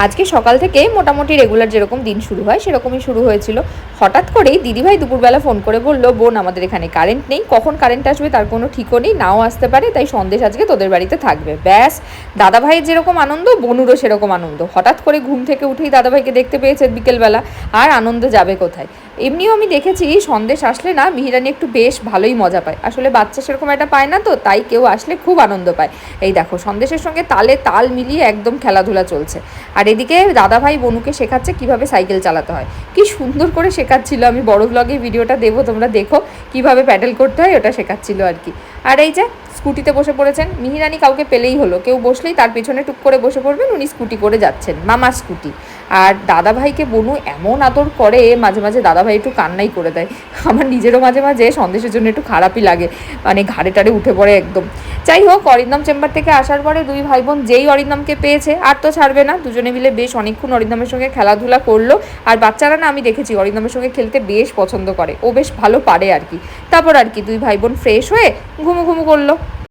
আজকে সকাল থেকে মোটামুটি রেগুলার যেরকম দিন শুরু হয় সেরকমই শুরু হয়েছিল। হঠাৎ করেই দিদিভাই দুপুরবেলা ফোন করে বলল, বোন আমাদের এখানে কারেন্ট নেই, কখন কারেন্ট আসবে তার কোনো ঠিকও নেই, নাও আসতে পারে, তাই সন্দেশ আজকে তোদের বাড়িতে থাকবে। ব্যাস, দাদাভাইয়ের যেরকম আনন্দ বনুরও সেরকম আনন্দ। হঠাৎ করে ঘুম থেকে উঠেই দাদাভাইকে দেখতে পেয়েছে বিকেলবেলা, আর আনন্দ যাবে কোথায়। এমনিও আমি দেখেছি সন্দেশ আসলে না মিহিরানি একটু বেশ ভালোই মজা পায়, আসলে বাচ্চা সেরকম একটা পায় না, তো তাই কেউ আসলে খুব আনন্দ পায়। এই দেখো সন্দেশের সঙ্গে তালে তাল মিলিয়ে একদম খেলাধুলা চলছে। আর এদিকে দাদাভাই বনুকে শেখাচ্ছে কিভাবে সাইকেল চালাতে হয়, কি সুন্দর করে শেখাচ্ছিল। আমি বড় ব্লগে ভিডিওটা দেবো, তোমরা দেখো কিভাবে প্যাডেল করতে হয়, ওটা শেখাচ্ছিল আর কি। আর এই যে স্কুটিতে বসে পড়েছেন মিহিরানি, কাউকে পেলেই হলো, কেউ বসলেই তার পেছনে টুক করে বসে পড়বেন, উনি স্কুটি করে যাচ্ছেন, মামার স্কুটি। আর দাদাভাইকে বনু এমন আদর করে, মাঝে মাঝে দাদাভাই একটু কান্নাই করে দেয়। আমার নিজেরও মাঝে মাঝে সন্দেশের জন্য একটু খারাপই লাগে, মানে ঘাড়ে টাড়ে উঠে পড়ে একদম। যাই হোক, অরিন্দম চেম্বার থেকে আসার পরে দুই ভাই বোন যেই অরিন্দমকে পেয়েছে আর তো ছাড়বে না, দুজনে মিলে বেশ অনেকক্ষণ অরিন্দমের সঙ্গে খেলাধুলা করলো। আর বাচ্চারা না, আমি দেখেছি অরিন্দমের সঙ্গে খেলতে বেশ পছন্দ করে, ও বেশ ভালো পারে আর কি। তারপর আর কি দুই ভাই বোন ফ্রেশ হয়ে ঘুমু ঘুমু করলো।